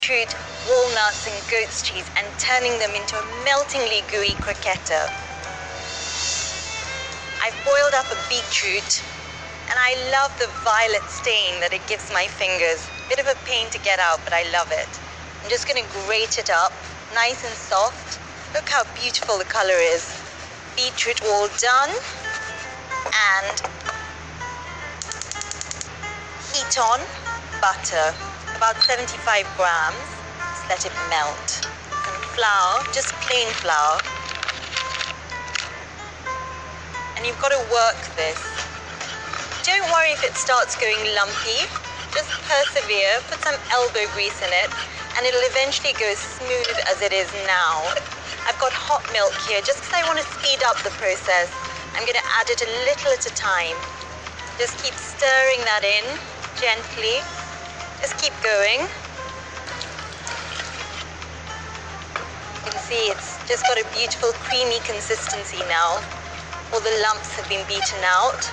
beetroot, walnuts and goat's cheese and turning them into a meltingly gooey croqueta. I've boiled up a beetroot and I love the violet stain that it gives my fingers. Bit of a pain to get out, but I love it. I'm just going to grate it up, nice and soft. Look how beautiful the color is. Beetroot all done. And heat on butter, about 75 grams. Just let it melt. And flour, just plain flour. And you've got to work this. Don't worry if it starts going lumpy. Just persevere, put some elbow grease in it, and it'll eventually go smooth as it is now. I've got hot milk here, just because I want to speed up the process. I'm going to add it a little at a time. Just keep stirring that in gently. Just keep going. You can see it's just got a beautiful creamy consistency now. All the lumps have been beaten out.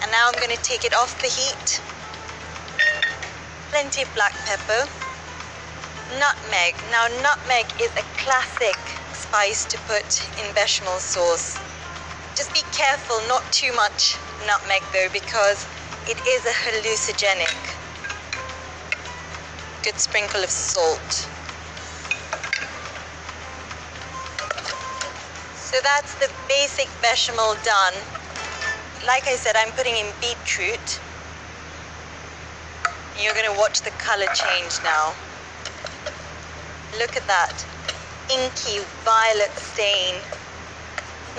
And now I'm going to take it off the heat. Plenty of black pepper. Nutmeg. Now nutmeg is a classic spice to put in bechamel sauce. Just be careful, not too much nutmeg though, because it is a hallucinogenic. Good sprinkle of salt. So that's the basic bechamel done. Like I said, I'm putting in beetroot. You're going to watch the color change now. Look at that inky violet stain.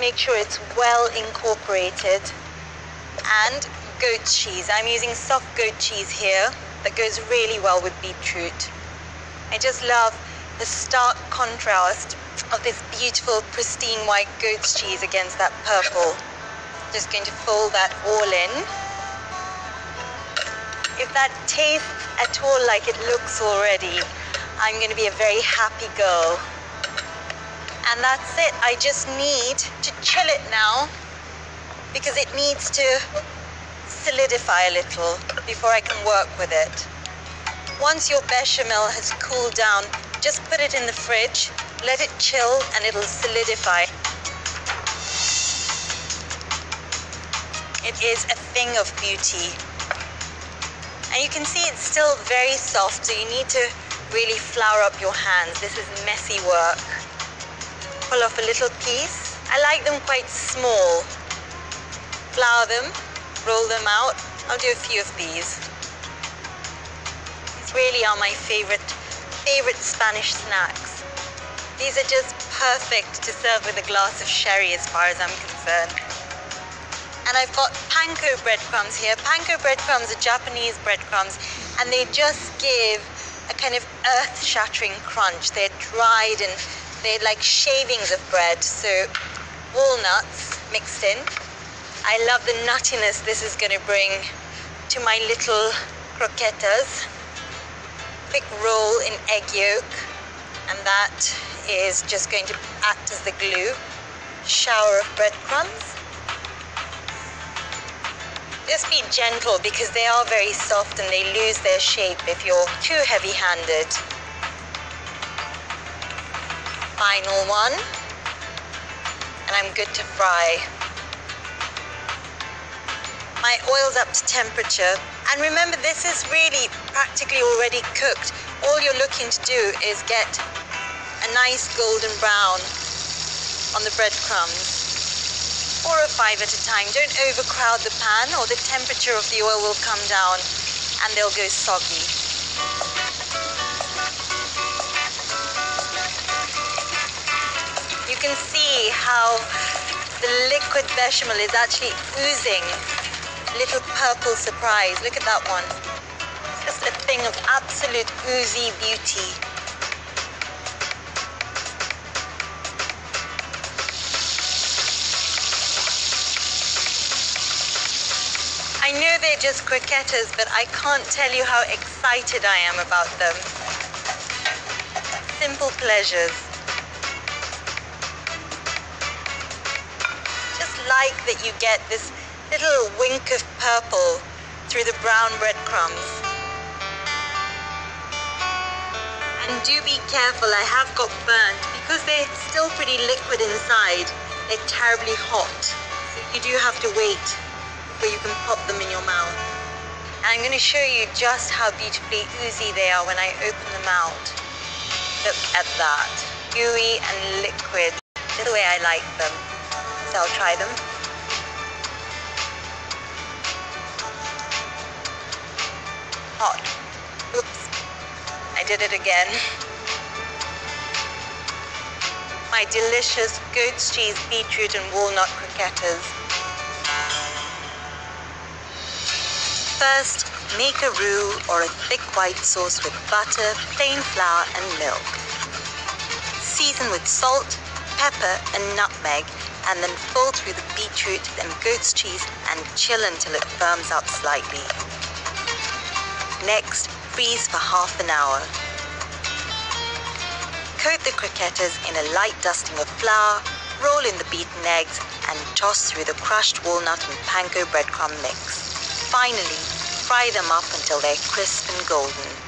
Make sure it's well incorporated. And goat cheese. I'm using soft goat cheese here. That goes really well with beetroot. I just love the stark contrast of this beautiful pristine white goat's cheese against that purple. Just going to fold that all in. If that tastes at all like it looks already, I'm going to be a very happy girl. And that's it. I just need to chill it now because it needs to solidify a little before I can work with it. Once your bechamel has cooled down, just put it in the fridge, let it chill, and it'll solidify. It is a thing of beauty. And you can see it's still very soft, so you need to really flour up your hands. This is messy work. Pull off a little piece. I like them quite small. Flour them, roll them out. I'll do a few of these. These really are my favorite Spanish snacks. These are just perfect to serve with a glass of sherry as far as I'm concerned. And I've got panko breadcrumbs here. Panko breadcrumbs are Japanese breadcrumbs, and they just give a kind of earth-shattering crunch. They're dried and they're like shavings of bread. So walnuts mixed in. I love the nuttiness this is going to bring to my little croquetas. Quick roll in egg yolk, and that is just going to act as the glue. Shower of breadcrumbs. Just be gentle because they are very soft and they lose their shape if you're too heavy-handed. Final one. And I'm good to fry. My oil's up to temperature. And remember, this is really practically already cooked. All you're looking to do is get a nice golden brown on the breadcrumbs. 4 or 5 at a time. Don't overcrowd the pan or the temperature of the oil will come down and they'll go soggy. You can see how the liquid bechamel is actually oozing little purple surprise. Look at that one. It's just a thing of absolute oozy beauty. I know they're just croquetas, but I can't tell you how excited I am about them. Simple pleasures. Just like that you get this little wink of purple through the brown breadcrumbs. And do be careful, I have got burnt. Because they're still pretty liquid inside, they're terribly hot. So you do have to wait before you can pop them in your mouth. And I'm going to show you just how beautifully oozy they are when I open them out. Look at that. Gooey and liquid. That's the way I like them. So I'll try them. Hot. Oops. I did it again. My delicious goat's cheese, beetroot and walnut croquettes. First, make a roux or a thick white sauce with butter, plain flour and milk. Season with salt, pepper and nutmeg, and then fold through the beetroot and goat's cheese and chill until it firms up slightly. Next, freeze for half an hour. Coat the croquettes in a light dusting of flour, roll in the beaten eggs, and toss through the crushed walnut and panko breadcrumb mix. Finally, fry them up until they're crisp and golden.